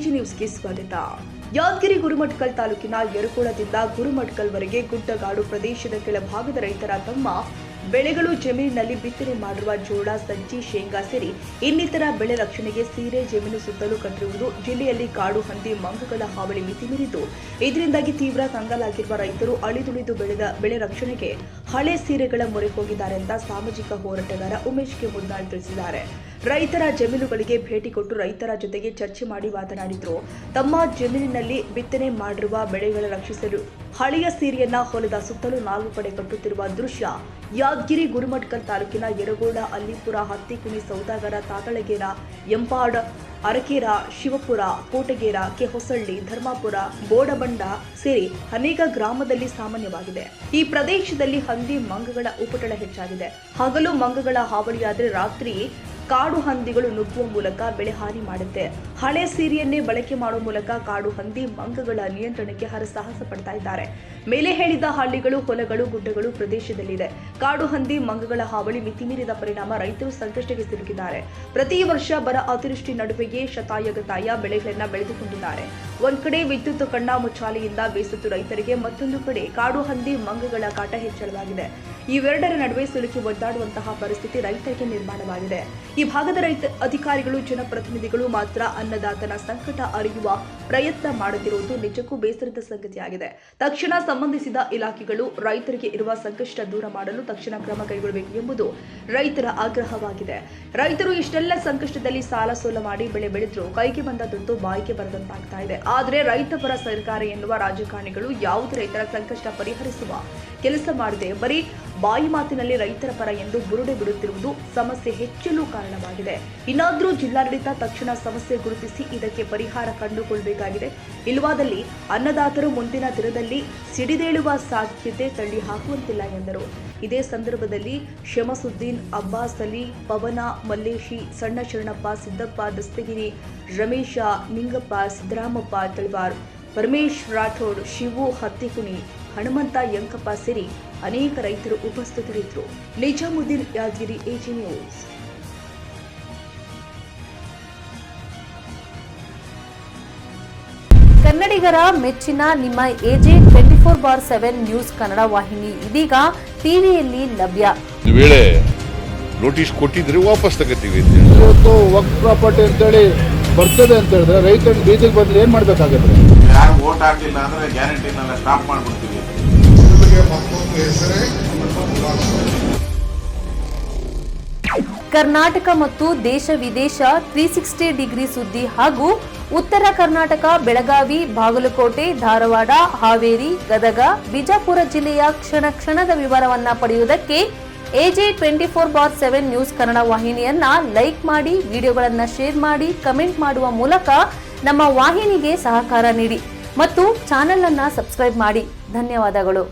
AG ನ್ಯೂಸ್ಗೆ ಸ್ವಾಗತ. ಯಾದಗಿರಿ ಗುರುಮಠಕಲ್ ತಾಲೂಕಿನ ಯರಗೋಳದಿಂದ ಗುರುಮಠಕಲ್ವರೆಗೆ ಗುಡ್ಡಗಾಡು ಪ್ರದೇಶದ ಕೆಳಭಾಗದ ರೈತರ ತಮ್ಮ ಬೆಳೆಗಳು ಜಮೀನಿನಲ್ಲಿ ಬಿತ್ತನೆ ಮಾಡಿರುವ ಜೋಳ, ಸಜ್ಜಿ, ಶೇಂಗಾ ಸೇರಿ ಇನ್ನಿತರ ಬೆಳೆ ರಕ್ಷಣೆಗೆ ಸೀರೆ ಜಮೀನು ಸುತ್ತಲೂ ಕಟ್ಟಿರುವುದು. ಜಿಲ್ಲೆಯಲ್ಲಿ ಕಾಡು ಹಂದಿ, ಮಂಗಗಳ ಹಾವಳಿ ಮಿತಿ ಮೀರಿದ್ದು, ಇದರಿಂದಾಗಿ ತೀವ್ರ ಕಂಗಾಲಾಗಿರುವ ರೈತರು ಅಳಿದುಳಿದು ಬೆಳೆದ ಬೆಳೆ ರಕ್ಷಣೆಗೆ ಹಳೆ ಸೀರೆಗಳ ಮೊರೆ ಹೋಗಿದ್ದಾರೆ ಅಂತ ಸಾಮಾಜಿಕ ಹೋರಾಟಗಾರ ಉಮೇಶ್ ಕೆ ಮುದ್ನಾಳ್ ತಿಳಿಸಿದ್ದಾರೆ. ರೈತರ ಜಮೀನುಗಳಿಗೆ ಭೇಟಿ ಕೊಟ್ಟು ರೈತರ ಜೊತೆಗೆ ಚರ್ಚೆ ಮಾಡಿ ಮಾತನಾಡಿದ್ರು. ತಮ್ಮ ಜಮೀನಿನಲ್ಲಿ ಬಿತ್ತನೆ ಮಾಡಿರುವ ಬೆಳೆಗಳ ರಕ್ಷಿಸಲು ಹಳೆಯ ಸೀರೆಯನ್ನ ಹೊಲದ ಸುತ್ತಲೂ 4 ಕಡೆ ಕಟ್ಟುತ್ತಿರುವ ದೃಶ್ಯ ಯಾದಗಿರಿ ಗುರುಮಠಕಲ್ ತಾಲೂಕಿನ ಯರಗೋಳ, ಅಲ್ಲಿಪುರ, ಹತ್ತಿಕುಣಿ, ಸೌದಾಗರ, ತಾತಳಗೇರ, ಎಂಪಾಡ್, ಅರಕೇರ, ಶಿವಪುರ, ಕೋಟಗೇರ, ಕೆಹೊಸಳ್ಳಿ, ಧರ್ಮಾಪುರ, ಬೋಡಬಂಡ ಸೇರಿ ಅನೇಕ ಗ್ರಾಮದಲ್ಲಿ ಸಾಮಾನ್ಯವಾಗಿದೆ. ಈ ಪ್ರದೇಶದಲ್ಲಿ ಹಂದಿ, ಮಂಗಗಳ ಉಪಟಳ ಹೆಚ್ಚಾಗಿದೆ. ಹಗಲು ಮಂಗಗಳ ಹಾವಳಿಯಾದರೆ ರಾತ್ರಿ ಕಾಡು ಹಂದಿಗಳು ನುಗ್ಗುವ ಮೂಲಕ ಬೆಳೆ ಹಾನಿ ಮಾಡುತ್ತೆ. ಹಳೆ ಸೀರೆಯನ್ನೇ ಬಳಕೆ ಮಾಡುವ ಮೂಲಕ ಕಾಡು ಹಂದಿ, ಮಂಗಗಳ ನಿಯಂತ್ರಣಕ್ಕೆ ಹರಸಾಹಸ ಪಡ್ತಾ ಇದ್ದಾರೆ. ಮೇಲೆ ಹೇಳಿದ ಹಳ್ಳಿಗಳು, ಹೊಲಗಳು, ಗುಡ್ಡಗಳು ಪ್ರದೇಶದಲ್ಲಿದೆ. ಕಾಡು ಹಂದಿ, ಮಂಗಗಳ ಹಾವಳಿ ಮಿತಿಮೀರಿದ ಪರಿಣಾಮ ರೈತರು ಸಂಕಷ್ಟಕ್ಕೆ ಸಿಲುಕಿದ್ದಾರೆ. ಪ್ರತಿ ವರ್ಷ ಬರ, ಅತಿವೃಷ್ಟಿ ನಡುವೆಯೇ ಶತಾಯಗತಾಯ ಬೆಳೆಗಳನ್ನ ಬೆಳೆದುಕೊಂಡಿದ್ದಾರೆ. ಒಂದ್ ಕಡೆ ವಿದ್ಯುತ್ ಕಣ್ಣ ಮುಚ್ಚಾಲೆಯಿಂದ ಬೇಸತ್ತು ರೈತರಿಗೆ, ಮತ್ತೊಂದು ಕಡೆ ಕಾಡು ಹಂದಿ, ಮಂಗಗಳ ಕಾಟ ಹೆಚ್ಚಳವಾಗಿದೆ. ಇವೆರಡರ ನಡುವೆ ಸಿಲುಕಿ ಒದ್ದಾಡುವಂತಹ ಪರಿಸ್ಥಿತಿ ರೈತರಿಗೆ ನಿರ್ಮಾಣವಾಗಿದೆ. ಈ ಭಾಗದ ರೈತ ಅಧಿಕಾರಿಗಳು, ಜನಪ್ರತಿನಿಧಿಗಳು ಮಾತ್ರ ಅನ್ನದಾತನ ಸಂಕಟ ಅರಿಯುವ ಪ್ರಯತ್ನ ಮಾಡುತ್ತಿರುವುದು ನಿಜಕ್ಕೂ ಬೇಸರದ ಸಂಗತಿಯಾಗಿದೆ. ತಕ್ಷಣ ಸಂಬಂಧಿಸಿದ ಇಲಾಖೆಗಳು ರೈತರಿಗೆ ಇರುವ ಸಂಕಷ್ಟ ದೂರ ಮಾಡಲು ತಕ್ಷಣ ಕ್ರಮ ಕೈಗೊಳ್ಳಬೇಕು ಎಂಬುದು ರೈತರ ಆಗ್ರಹವಾಗಿದೆ. ರೈತರು ಇಷ್ಟೆಲ್ಲ ಸಂಕಷ್ಟದಲ್ಲಿ ಸಾಲ ಸೋಲ ಮಾಡಿ ಬೆಳೆ ಬೆಳೆದ್ರು ಕೈಗೆ ಬಂದ ದುಡ್ಡು ಬಾಯಿಗೆ ಬರದಂತಾಗ್ತಾ ಇದೆ. ಆದರೆ ರೈತಪರ ಸರ್ಕಾರ ಎನ್ನುವ ರಾಜಕಾರಣಿಗಳು ಯಾವುದೇ ರೈತರ ಸಂಕಷ್ಟ ಪರಿಹರಿಸುವ ಕೆಲಸ ಮಾಡದೆ ಬರೀ ಬಾಯಿ ಮಾತಿನಲ್ಲಿ ರೈತರ ಪರ ಎಂದು ಬುರುಡೆ ಬಿಡುತ್ತಿರುವುದು ಸಮಸ್ಯೆ ಹೆಚ್ಚಲು ಕಾರಣವಾಗಿದೆ. ಇನ್ನಾದರೂ ಜಿಲ್ಲಾಡಳಿತ ತಕ್ಷಣ ಸಮಸ್ಯೆ ಗುರುತಿಸಿ ಇದಕ್ಕೆ ಪರಿಹಾರ ಕಂಡುಕೊಳ್ಳಬೇಕಾಗಿದೆ. ಇಲ್ಲವಾದಲ್ಲಿ ಅನ್ನದಾತರು ಮುಂದಿನ ದಿನದಲ್ಲಿ ಸಿಡಿದೇಳುವ ಸಾಧ್ಯತೆ ತಳ್ಳಿ ಹಾಕುವಂತಿಲ್ಲ ಎಂದರು. ಇದೇ ಸಂದರ್ಭದಲ್ಲಿ ಶಮಸುದ್ದೀನ್, ಅಬ್ಬಾಸ್ ಅಲಿ, ಪವನ, ಮಲ್ಲೇಶಿ, ಸಣ್ಣ ಶರಣಪ್ಪ, ಸಿದ್ದಪ್ಪ, ದಸ್ತಗಿರಿ, ರಮೇಶ, ನಿಂಗಪ್ಪ, ಸಿದ್ದರಾಮಪ್ಪ, ತಳವಾರ್, ಪರಮೇಶ್ ರಾಠೋಡ್, ಶಿವು, ಹತ್ತಿಕುಣಿ, ಹನುಮಂತ, ಯಂಕಪ್ಪ ಸೇರಿ ಅನೇಕ ರೈತರು ಉಪಸ್ಥಿತರಿದ್ದರು. Nizamuddin, Yadgiri, AG news. ಕನ್ನಡಿಗರ ಮೆಚ್ಚಿನ ನಿಮ್ಮ ಎಜೆ 24/7 ನ್ಯೂಸ್ ಕನ್ನಡ ವಾಹಿನಿ ಇದೀಗ ಟಿವಿಯಲ್ಲಿ ಲಭ್ಯ. ವೇಳೆ ನೋಟಿಸ್ ಕೊಟ್ಟಿದ್ರೆ ವಾಪಸ್ ತಗೋತೀವಿ. ಇವತ್ತು ವಕ್ಫ್ ಪ್ರಾಪರ್ಟಿ ಅಂತೇಳಿ ಬರ್ತದೆ ಅಂತ ಹೇಳಿದ್ರೆ ರೈತರು ಬೀದಿಗೆ ಬಂದ್ರೆ ಏನ್ ಮಾಡ್ಬೇಕಾಗತ್ತೆ? ಯಾರು ವೋಟ್ ಹಾಕಿಲ್ಲ ಅಂದ್ರೆ ಗ್ಯಾರಂಟಿನೆಲ್ಲ ಸ್ಟಾಪ್ ಮಾಡ್ಬಿಡ್ತೀವಿ. ಕರ್ನಾಟಕ ಮತ್ತು ದೇಶ ವಿದೇಶ 360 ಡಿಗ್ರಿ ಸುದ್ದಿ ಹಾಗೂ ಉತ್ತರ ಕರ್ನಾಟಕ, ಬೆಳಗಾವಿ, ಬಾಗಲಕೋಟೆ, ಧಾರವಾಡ, ಹಾವೇರಿ, ಗದಗ, ಬಿಜಾಪುರ ಜಿಲ್ಲೆಯ ಕ್ಷಣ ಕ್ಷಣದ ವಿವರವನ್ನ ಪಡೆಯುವುದಕ್ಕೆ ಎಜೆ 24/7 ನ್ಯೂಸ್ ಕನ್ನಡ ವಾಹಿನಿಯನ್ನ ಲೈಕ್ ಮಾಡಿ, ವಿಡಿಯೋಗಳನ್ನ ಶೇರ್ ಮಾಡಿ, ಕಮೆಂಟ್ ಮಾಡುವ ಮೂಲಕ ನಮ್ಮ ವಾಹಿನಿಗೆ ಸಹಕಾರ ನೀಡಿ ಮತ್ತು ಚಾನೆಲ್ ಅನ್ನ ಸಬ್ಸ್ಕ್ರೈಬ್ ಮಾಡಿ. ಧನ್ಯವಾದಗಳು.